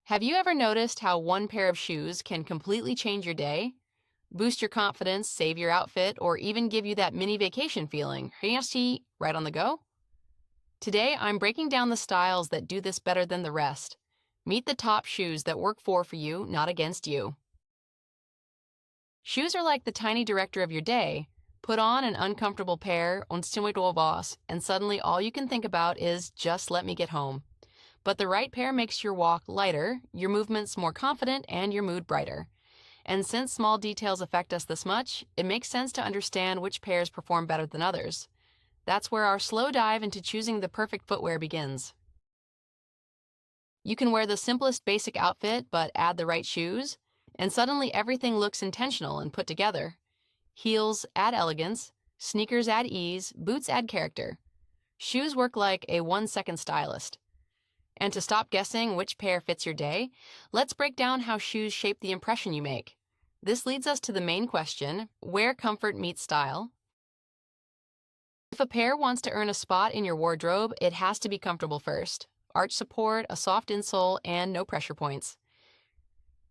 Have you ever noticed how one pair of shoes can completely change your day, boost your confidence, save your outfit, or even give you that mini vacation feeling? Right on the go? Today, I'm breaking down the styles that do this better than the rest. Meet the top shoes that work for you, not against you. Shoes are like the tiny director of your day. Put on an uncomfortable pair, and suddenly all you can think about is just let me get home. But the right pair makes your walk lighter, your movements more confident, and your mood brighter. And since small details affect us this much, it makes sense to understand which pairs perform better than others. That's where our slow dive into choosing the perfect footwear begins. You can wear the simplest basic outfit, but add the right shoes, and suddenly everything looks intentional and put together. Heels add elegance, sneakers add ease, boots add character. Shoes work like a 1-second stylist. And to stop guessing which pair fits your day, let's break down how shoes shape the impression you make. This leads us to the main question, where comfort meets style. If a pair wants to earn a spot in your wardrobe, it has to be comfortable first. Arch support, a soft insole, and no pressure points.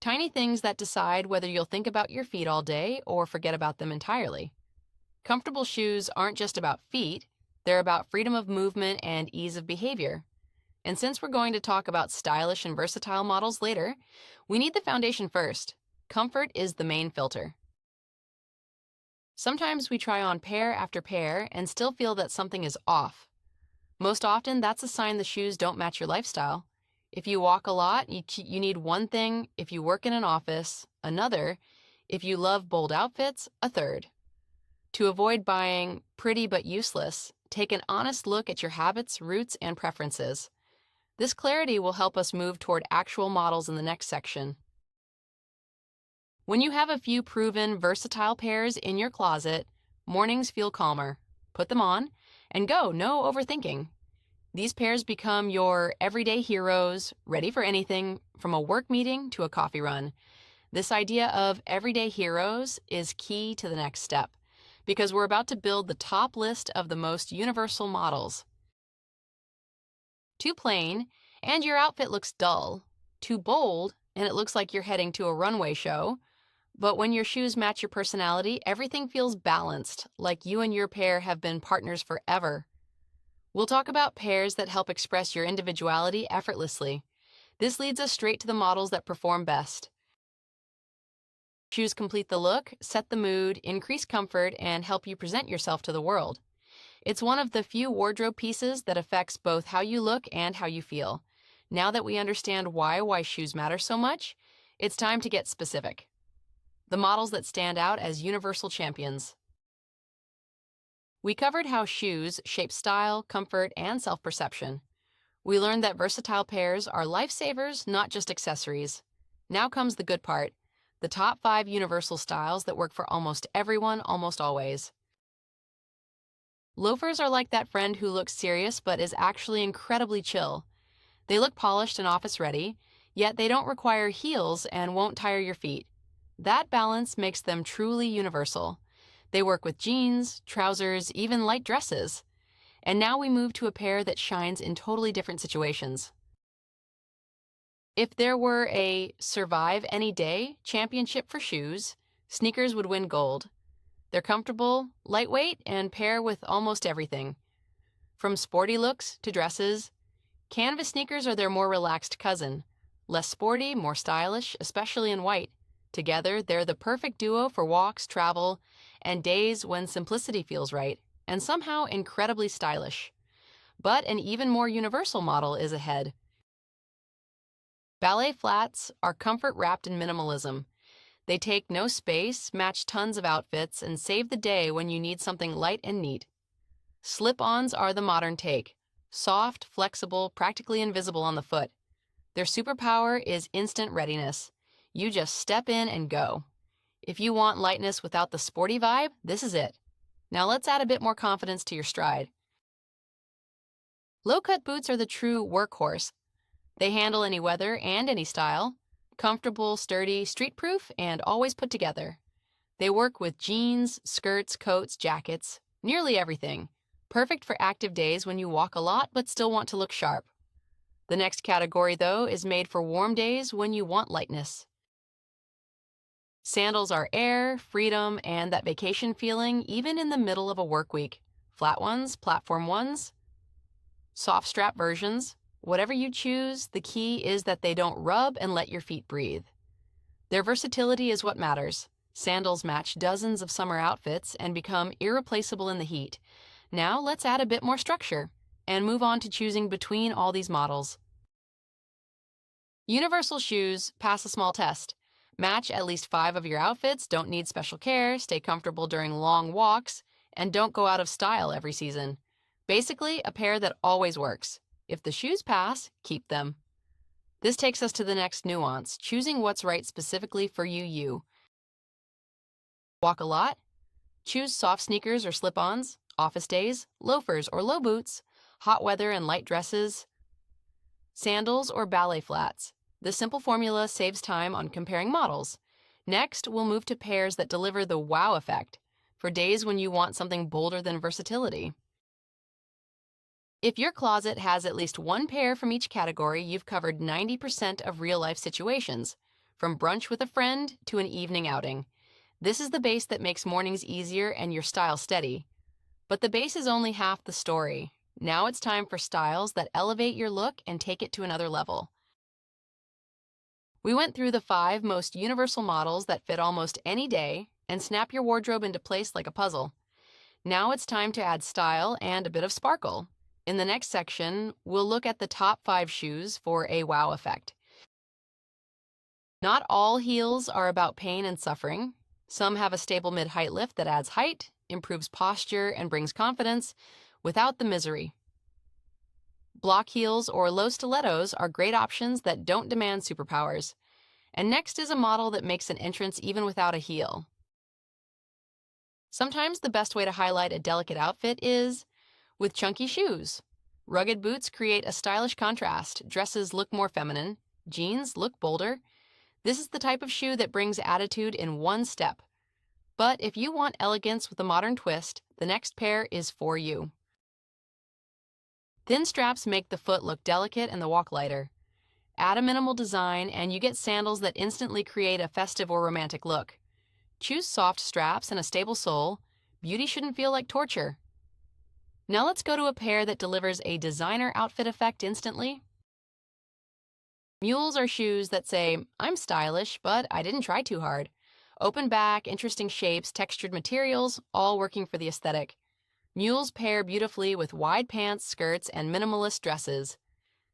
Tiny things that decide whether you'll think about your feet all day or forget about them entirely. Comfortable shoes aren't just about feet, they're about freedom of movement and ease of behavior. And since we're going to talk about stylish and versatile models later, we need the foundation first. Comfort is the main filter. Sometimes we try on pair after pair and still feel that something is off. Most often, that's a sign the shoes don't match your lifestyle. If you walk a lot, you need one thing. If you work in an office, another. If you love bold outfits, a third. To avoid buying pretty but useless, take an honest look at your habits, roots, and preferences. This clarity will help us move toward actual models in the next section. When you have a few proven, versatile pairs in your closet, mornings feel calmer. Put them on and go, no overthinking. These pairs become your everyday heroes, ready for anything, from a work meeting to a coffee run. This idea of everyday heroes is key to the next step, because we're about to build the top list of the most universal models. Too plain, and your outfit looks dull. Too bold, and it looks like you're heading to a runway show. But when your shoes match your personality, everything feels balanced, like you and your pair have been partners forever. We'll talk about pairs that help express your individuality effortlessly. This leads us straight to the models that perform best. Shoes complete the look, set the mood, increase comfort, and help you present yourself to the world. It's one of the few wardrobe pieces that affects both how you look and how you feel. Now that we understand why shoes matter so much, it's time to get specific. The models that stand out as universal champions. We covered how shoes shape style, comfort, and self-perception. We learned that versatile pairs are lifesavers, not just accessories. Now comes the good part, the top 5 universal styles that work for almost everyone, almost always. Loafers are like that friend who looks serious but is actually incredibly chill. They look polished and office-ready, yet they don't require heels and won't tire your feet. That balance makes them truly universal. They work with jeans, trousers, even light dresses. And now we move to a pair that shines in totally different situations. If there were a survive any day championship for shoes, sneakers would win gold. They're comfortable, lightweight, and pair with almost everything. From sporty looks to dresses, canvas sneakers are their more relaxed cousin. Less sporty, more stylish, especially in white. Together, they're the perfect duo for walks, travel, and days when simplicity feels right, and somehow incredibly stylish. But an even more universal model is ahead. Ballet flats are comfort wrapped in minimalism. They take no space, match tons of outfits, and save the day when you need something light and neat. Slip-ons are the modern take. Soft, flexible, practically invisible on the foot. Their superpower is instant readiness. You just step in and go. If you want lightness without the sporty vibe, this is it. Now let's add a bit more confidence to your stride. Low-cut boots are the true workhorse. They handle any weather and any style. Comfortable, sturdy, street-proof, and always put together. They work with jeans, skirts, coats, jackets, nearly everything. Perfect for active days when you walk a lot but still want to look sharp. The next category, though, is made for warm days when you want lightness. Sandals are air, freedom, and that vacation feeling even in the middle of a work week. Flat ones, platform ones, soft strap versions. Whatever you choose, the key is that they don't rub and let your feet breathe. Their versatility is what matters. Sandals match dozens of summer outfits and become irreplaceable in the heat. Now let's add a bit more structure and move on to choosing between all these models. Universal shoes pass a small test. Match at least 5 of your outfits, don't need special care, stay comfortable during long walks, and don't go out of style every season. Basically, a pair that always works. If the shoes pass, keep them. This takes us to the next nuance, choosing what's right specifically for you. Walk a lot? Choose soft sneakers or slip-ons, office days, loafers or low boots, hot weather and light dresses, sandals or ballet flats. The simple formula saves time on comparing models. Next, we'll move to pairs that deliver the wow effect for days when you want something bolder than versatility. If your closet has at least one pair from each category, you've covered 90% of real-life situations, from brunch with a friend to an evening outing. This is the base that makes mornings easier and your style steady. But the base is only half the story. Now it's time for styles that elevate your look and take it to another level. We went through the 5 most universal models that fit almost any day and snap your wardrobe into place like a puzzle. Now it's time to add style and a bit of sparkle. In the next section, we'll look at the top 5 shoes for a wow effect. Not all heels are about pain and suffering. Some have a stable mid-height lift that adds height, improves posture, and brings confidence without the misery. Block heels or low stilettos are great options that don't demand superpowers. And next is a model that makes an entrance even without a heel. Sometimes the best way to highlight a delicate outfit is with chunky shoes. Rugged boots create a stylish contrast, dresses look more feminine, jeans look bolder. This is the type of shoe that brings attitude in one step. But if you want elegance with a modern twist, the next pair is for you. Thin straps make the foot look delicate and the walk lighter. Add a minimal design and you get sandals that instantly create a festive or romantic look. Choose soft straps and a stable sole. Beauty shouldn't feel like torture. Now let's go to a pair that delivers a designer outfit effect instantly. Mules are shoes that say, I'm stylish, but I didn't try too hard. Open back, interesting shapes, textured materials, all working for the aesthetic. Mules pair beautifully with wide pants, skirts, and minimalist dresses.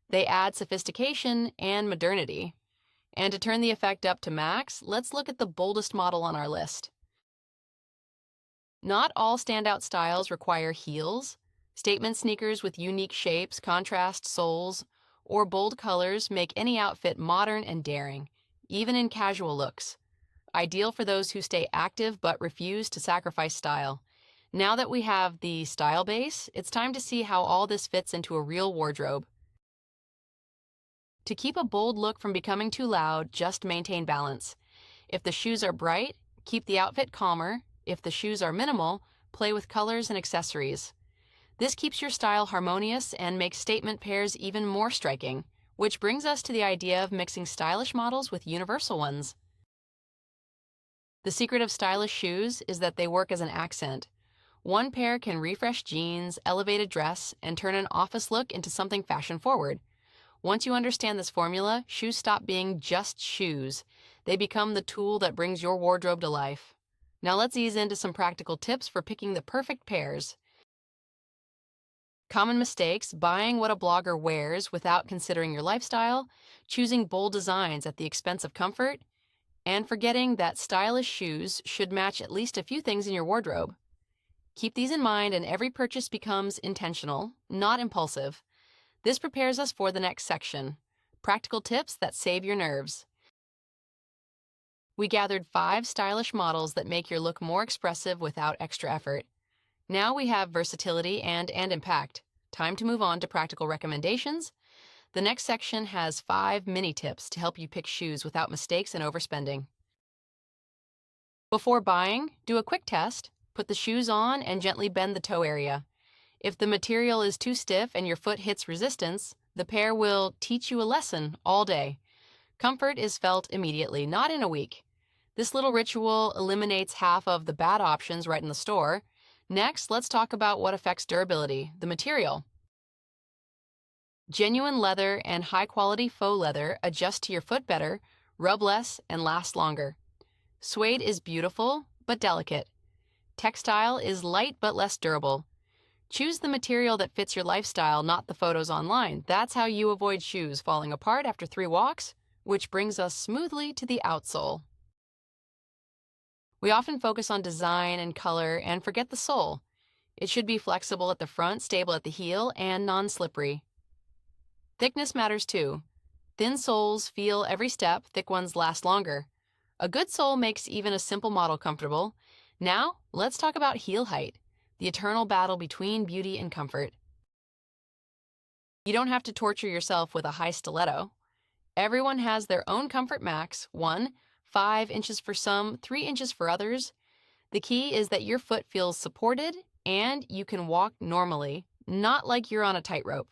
They add sophistication and modernity. And to turn the effect up to max, let's look at the boldest model on our list. Not all standout styles require heels. Statement sneakers with unique shapes, contrast soles, or bold colors make any outfit modern and daring, even in casual looks. Ideal for those who stay active but refuse to sacrifice style. Now that we have the style base, it's time to see how all this fits into a real wardrobe. To keep a bold look from becoming too loud, just maintain balance. If the shoes are bright, keep the outfit calmer. If the shoes are minimal, play with colors and accessories. This keeps your style harmonious and makes statement pairs even more striking, which brings us to the idea of mixing stylish models with universal ones. The secret of stylish shoes is that they work as an accent. One pair can refresh jeans, elevate a dress, and turn an office look into something fashion-forward. Once you understand this formula, shoes stop being just shoes. They become the tool that brings your wardrobe to life. Now let's ease into some practical tips for picking the perfect pairs. Common mistakes: buying what a blogger wears without considering your lifestyle, choosing bold designs at the expense of comfort, and forgetting that stylish shoes should match at least a few things in your wardrobe. Keep these in mind and every purchase becomes intentional, not impulsive. This prepares us for the next section, practical tips that save your nerves. We gathered 5 stylish models that make your look more expressive without extra effort. Now we have versatility and impact. Time to move on to practical recommendations. The next section has 5 mini tips to help you pick shoes without mistakes and overspending. Before buying, do a quick test. Put the shoes on and gently bend the toe area. If the material is too stiff and your foot hits resistance, The pair will teach you a lesson all day. Comfort is felt immediately, not in a week. This little ritual eliminates half of the bad options right in the store. Next, let's talk about what affects durability, the material. Genuine leather and high-quality faux leather adjust to your foot better, rub less, and last longer. Suede is beautiful, but delicate. Textile is light but less durable. Choose the material that fits your lifestyle, not the photos online. That's how you avoid shoes falling apart after 3 walks, which brings us smoothly to the outsole. We often focus on design and color and forget the sole. It should be flexible at the front, stable at the heel, and non-slippery. Thickness matters too. Thin soles feel every step, thick ones last longer. A good sole makes even a simple model comfortable. Now, let's talk about heel height, the eternal battle between beauty and comfort. You don't have to torture yourself with a high stiletto. Everyone has their own comfort max, 5 inches for some, 3 inches for others. The key is that your foot feels supported and you can walk normally, not like you're on a tightrope.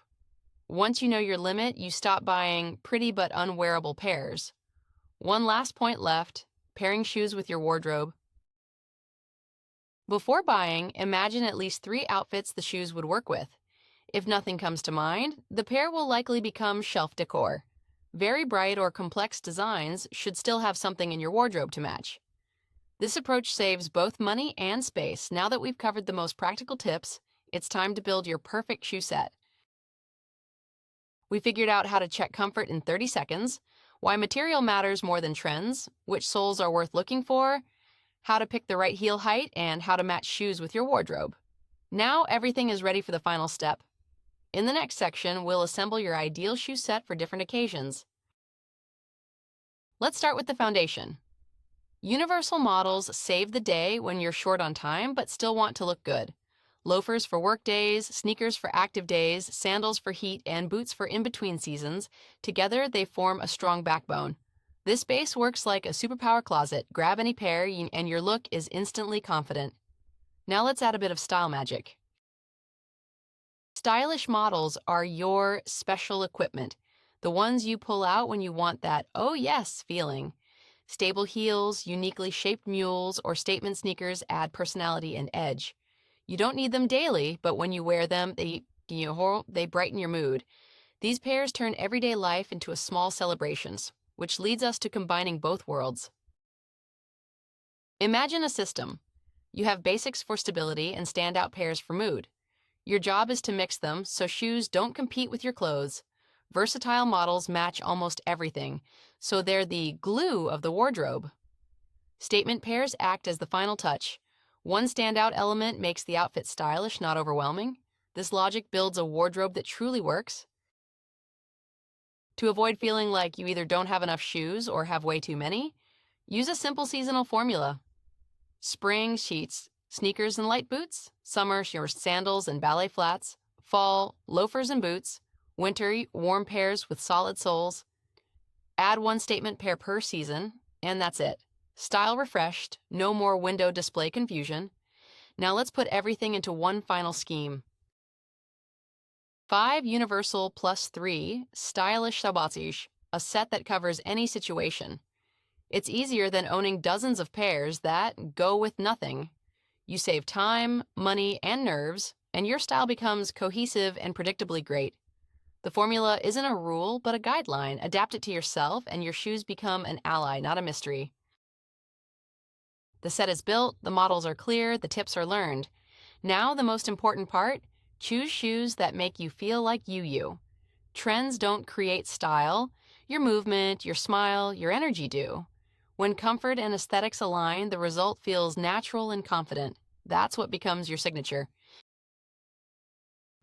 Once you know your limit, you stop buying pretty but unwearable pairs. One last point left, pairing shoes with your wardrobe. Before buying, imagine at least 3 outfits the shoes would work with. If nothing comes to mind, the pair will likely become shelf decor. Very bright or complex designs should still have something in your wardrobe to match. This approach saves both money and space. Now that we've covered the most practical tips, it's time to build your perfect shoe set. We figured out how to check comfort in 30 seconds, why material matters more than trends, which soles are worth looking for, how to pick the right heel height, and how to match shoes with your wardrobe. Now everything is ready for the final step. In the next section, we'll assemble your ideal shoe set for different occasions. Let's start with the foundation. Universal models save the day when you're short on time but still want to look good. Loafers for work days, sneakers for active days, sandals for heat, and boots for in-between seasons. Together, they form a strong backbone. This base works like a superpower closet. Grab any pair and your look is instantly confident. Now let's add a bit of style magic. Stylish models are your special equipment, the ones you pull out when you want that "oh yes" feeling. Stable heels, uniquely shaped mules, or statement sneakers add personality and edge. You don't need them daily, but when you wear them, they brighten your mood. These pairs turn everyday life into a small celebrations, which leads us to combining both worlds. Imagine a system. You have basics for stability and standout pairs for mood. Your job is to mix them so shoes don't compete with your clothes. Versatile models match almost everything, so they're the glue of the wardrobe. Statement pairs act as the final touch. One standout element makes the outfit stylish, not overwhelming. This logic builds a wardrobe that truly works. To avoid feeling like you either don't have enough shoes or have way too many, use a simple seasonal formula. Spring, sheets, sneakers and light boots. Summer, your sandals and ballet flats. Fall, loafers and boots. Winter, warm pairs with solid soles. Add one statement pair per season, and that's it. Style refreshed, no more window display confusion. Now let's put everything into one final scheme. 5 universal plus 3 stylish sabotage, a set that covers any situation. It's easier than owning dozens of pairs that go with nothing. You save time, money, and nerves, and your style becomes cohesive and predictably great. The formula isn't a rule, but a guideline. Adapt it to yourself, and your shoes become an ally, not a mystery. The set is built, the models are clear, the tips are learned. Now the most important part, choose shoes that make you feel like you. Trends don't create style. Your movement, your smile, your energy do. When comfort and aesthetics align, the result feels natural and confident. That's what becomes your signature.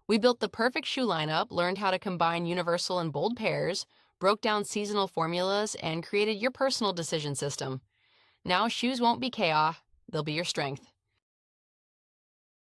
We built the perfect shoe lineup, learned how to combine universal and bold pairs, broke down seasonal formulas, and created your personal decision system. Now shoes won't be chaos, they'll be your strength.